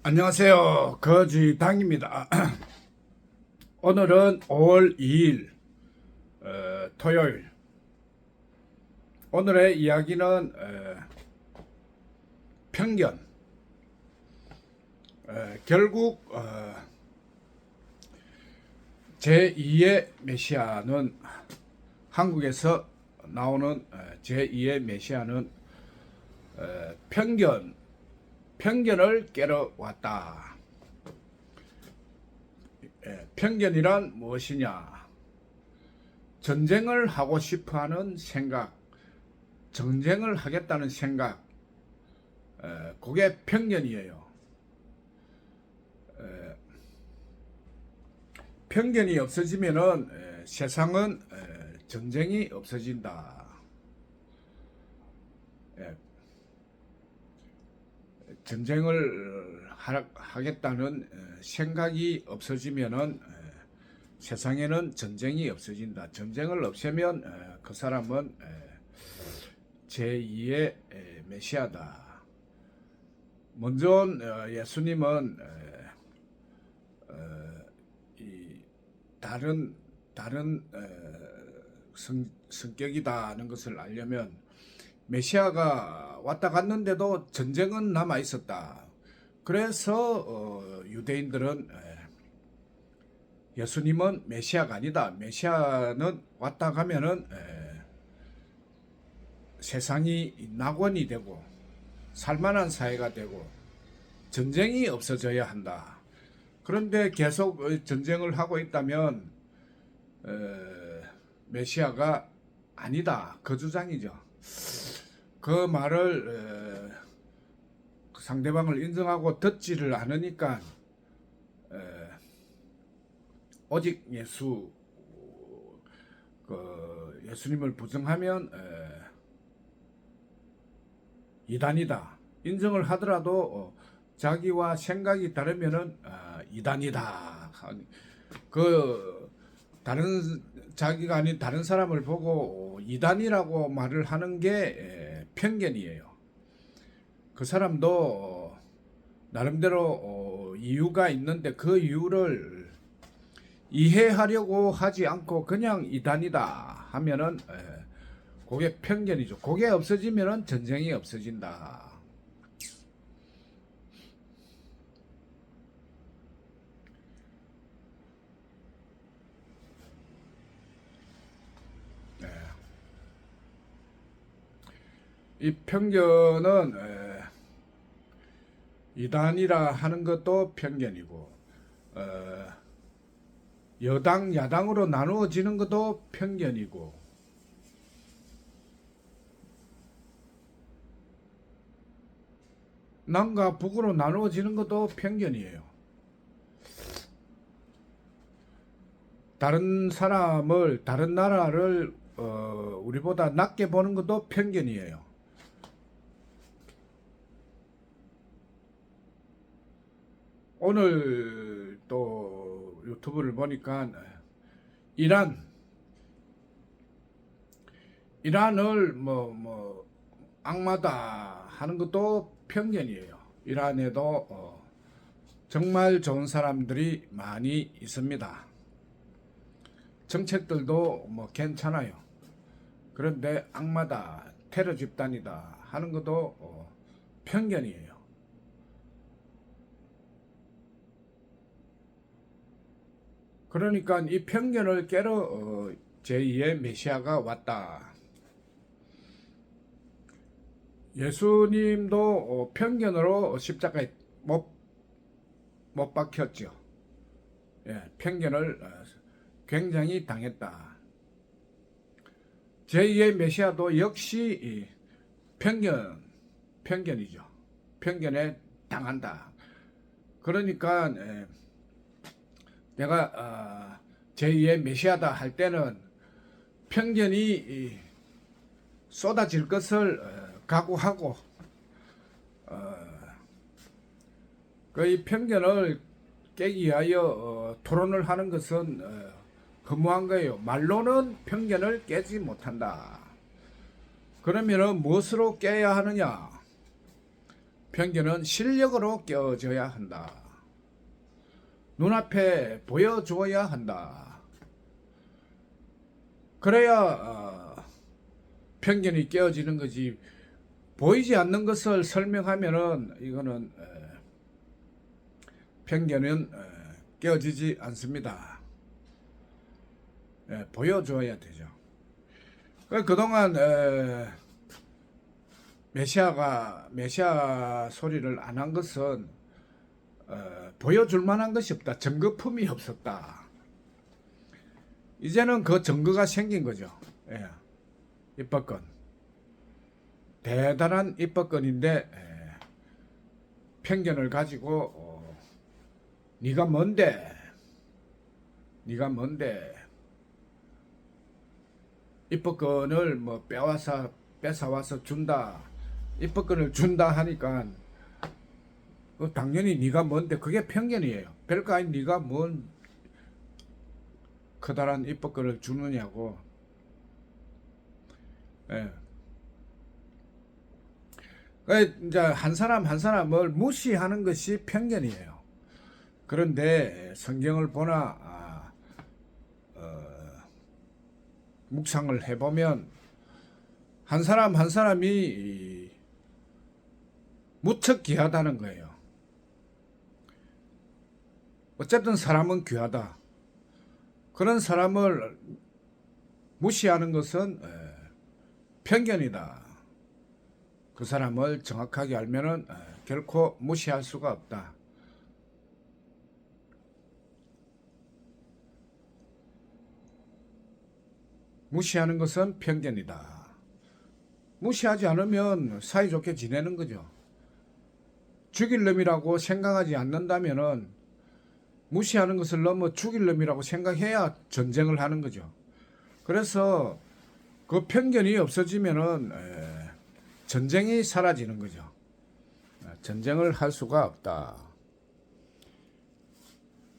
안녕하세요. 거지당입니다. 오늘은 5월 2일 토요일. 오늘의 이야기는 편견. 결국 제2의 메시아는 한국에서 나오는 제2의 메시아는 편견을 깨러 왔다. 편견이란 무엇이냐? 전쟁을 하고 싶어하는 생각, 전쟁을 하겠다는 생각, 그게 편견이에요. 편견이 없어지면은 세상은 전쟁이 없어진다. 전쟁을 하겠다는 생각이 없어지면은 세상에는 전쟁이 없어진다. 전쟁을 없애면 그 사람은 제2의 메시아다. 먼저 예수님은 다른 성격이다는 것을 알려면 메시아가 왔다 갔는데도 전쟁은 남아 있었다. 그래서 유대인들은 예수님은 메시아가 아니다. 메시아는 왔다 가면은 세상이 낙원이 되고 살만한 사회가 되고 전쟁이 없어져야 한다. 그런데 계속 전쟁을 하고 있다면 메시아가 아니다. 그 주장이죠. 그 말을 상대방을 인정하고 듣지를 않으니까 오직 예수님을 부정하면 이단이다. 인정을 하더라도 자기와 생각이 다르면은 이단이다. 자기가 아닌 다른 사람을 보고 이단이라고 말을 하는 게 편견이에요. 그 사람도 나름대로 이유가 있는데 그 이유를 이해하려고 하지 않고 그냥 이단이다 하면은 그게 편견이죠. 그게 없어지면은 전쟁이 없어진다. 이 편견은 이단이라 하는 것도 편견이고 여당 야당으로 나누어지는 것도 편견이고 남과 북으로 나누어지는 것도 편견이에요. 다른 사람을 다른 나라를 우리보다 낮게 보는 것도 편견이에요. 오늘 또 유튜브를 보니까 이란을 악마다 하는 것도 편견이에요. 이란에도 정말 좋은 사람들이 많이 있습니다. 정책들도 괜찮아요. 그런데 악마다, 테러 집단이다 하는 것도 편견이에요. 그러니까 이 편견을 깨러 제2의 메시아가 왔다. 예수님도 편견으로 십자가에 못 박혔죠. 편견을 굉장히 당했다. 제2의 메시아도 역시 편견이죠. 편견에 당한다. 그러니까 내가 제2의 메시아다 할 때는 편견이 쏟아질 것을 각오하고 그 편견을 깨기 위하여 토론을 하는 것은 허무한 거예요. 말로는 편견을 깨지 못한다. 그러면은 무엇으로 깨야 하느냐? 편견은 실력으로 깨어져야 한다. 눈앞에 보여줘야 한다. 그래야 편견이 깨어지는 거지. 보이지 않는 것을 설명하면은 이거는 편견은 깨어지지 않습니다. 보여줘야 되죠. 그동안 메시아 소리를 안 한 것은 보여줄 만한 것이 없다. 증거품이 없었다. 이제는 그 증거가 생긴 거죠. 입법권. 대단한 입법권인데 편견을 가지고 네가 뭔데 입법권을 뭐 뺏어와서 준다. 입법권을 준다 하니까 당연히 네가 뭔데 그게 편견이에요. 별거 아닌 네가 뭔 커다란 입법권을 주느냐고. 이제 한 사람을 무시하는 것이 편견이에요. 그런데 성경을 보나 묵상을 해보면 한 사람이 무척 귀하다는 거예요. 어쨌든 사람은 귀하다. 그런 사람을 무시하는 것은 편견이다. 그 사람을 정확하게 알면은 결코 무시할 수가 없다. 무시하는 것은 편견이다. 무시하지 않으면 사이좋게 지내는 거죠. 죽일 놈이라고 생각하지 않는다면은 무시하는 것을 넘어 죽일 놈이라고 생각해야 전쟁을 하는 거죠. 그래서 그 편견이 없어지면은 전쟁이 사라지는 거죠. 전쟁을 할 수가 없다.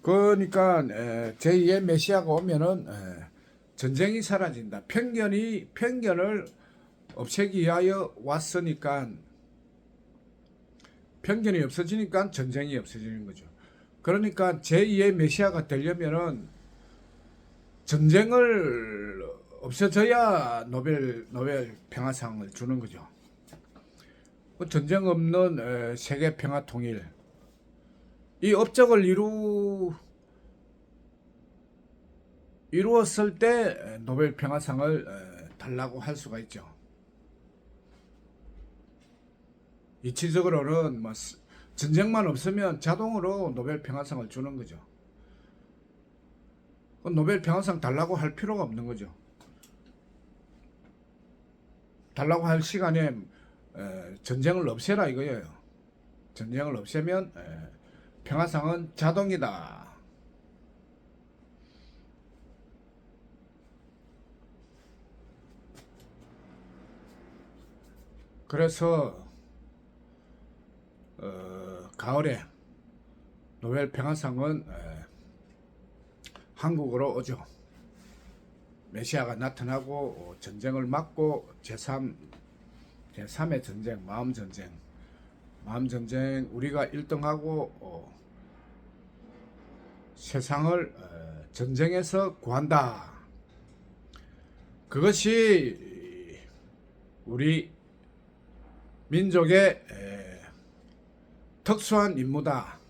그러니까 제2의 메시아가 오면은 전쟁이 사라진다. 편견을 없애기 위하여 왔으니까 편견이 없어지니까 전쟁이 없어지는 거죠. 그러니까 제2의 메시아가 되려면은 전쟁을 없어져야 노벨 평화상을 주는 거죠. 전쟁 없는 세계 평화 통일, 이 업적을 이루었을 때 노벨 평화상을 달라고 할 수가 있죠. 이치적으로는 뭐 전쟁만 없으면 자동으로 노벨 평화상을 주는 거죠. 노벨 평화상 달라고 할 필요가 없는 거죠. 달라고 할 시간에 전쟁을 없애라 이거예요. 전쟁을 없애면 평화상은 자동이다. 그래서 가을에 노벨 평화상은 한국으로 오죠. 메시아가 나타나고 전쟁을 막고 제3의 전쟁, 마음전쟁 우리가 1등하고 세상을 전쟁에서 구한다. 그것이 우리 민족의 특수한 임무다.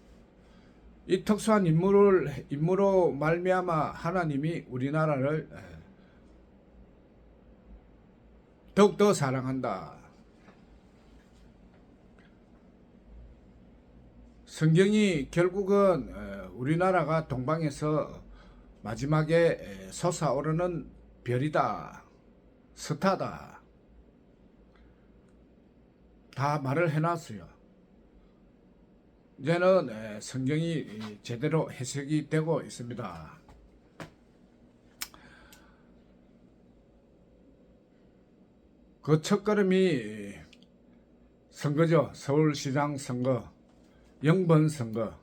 이 특수한 임무로 말미암아 하나님이 우리나라를 더욱더 사랑한다. 성경이 결국은 우리나라가 동방에서 마지막에 솟아오르는 별이다, 스타다, 다 말을 해놨어요. 이제는 성경이 제대로 해석이 되고 있습니다. 그 첫걸음이 선거죠. 서울시장 선거, 영번 선거.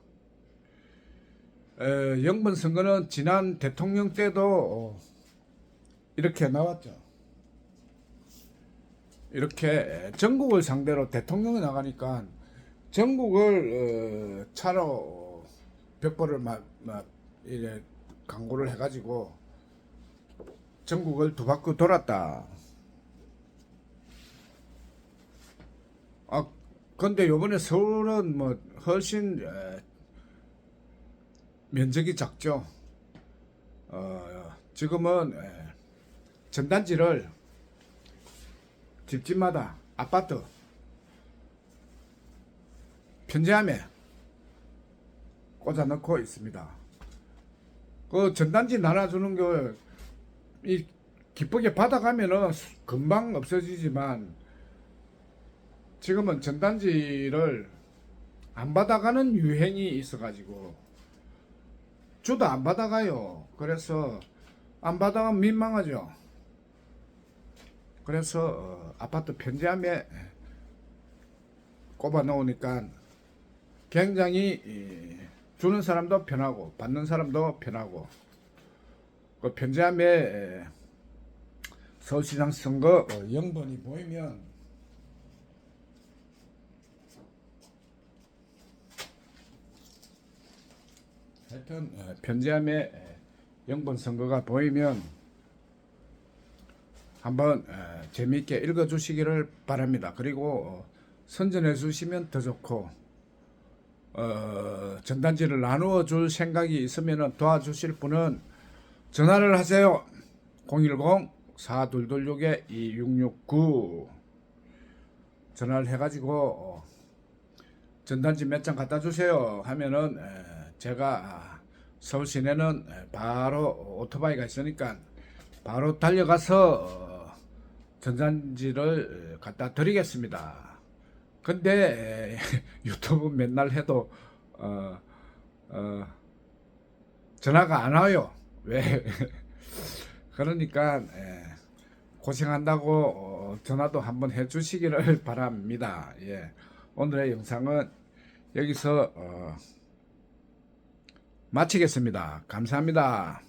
영번 선거는 지난 대통령 때도 이렇게 나왔죠. 이렇게 전국을 상대로 대통령이 나가니까 전국을 차로 벽보를 막 이래 광고를 해가지고 전국을 두 바퀴 돌았다. 아 근데 요번에 서울은 뭐 훨씬 면적이 작죠. 지금은 전단지를 집집마다 아파트 편지함에 꽂아 넣고 있습니다. 그 전단지 나눠주는 게 이 기쁘게 받아가면은 금방 없어지지만 지금은 전단지를 안 받아가는 유행이 있어가지고 주도 안 받아가요. 그래서 안 받아가면 민망하죠. 그래서 아파트 편지함에 꼽아 놓으니까 굉장히 주는 사람도 편하고 받는 사람도 편하고 그 편지함에 서울시장 선거 영번이 보이면 하여튼 편지함에 영번 선거가 보이면 한번 재미있게 읽어주시기를 바랍니다. 그리고 선전해 주시면 더 좋고 전단지를 나누어 줄 생각이 있으면 도와주실 분은 전화를 하세요. 010-4226-2669 전화를 해가지고 전단지 몇 장 갖다 주세요 하면은 제가 서울 시내는 바로 오토바이가 있으니까 바로 달려가서 전단지를 갖다 드리겠습니다. 근데 유튜브 맨날 해도 전화가 안 와요. 왜? 그러니까 고생한다고 전화도 한번 해주시기를 바랍니다. 예. 오늘의 영상은 여기서 마치겠습니다. 감사합니다.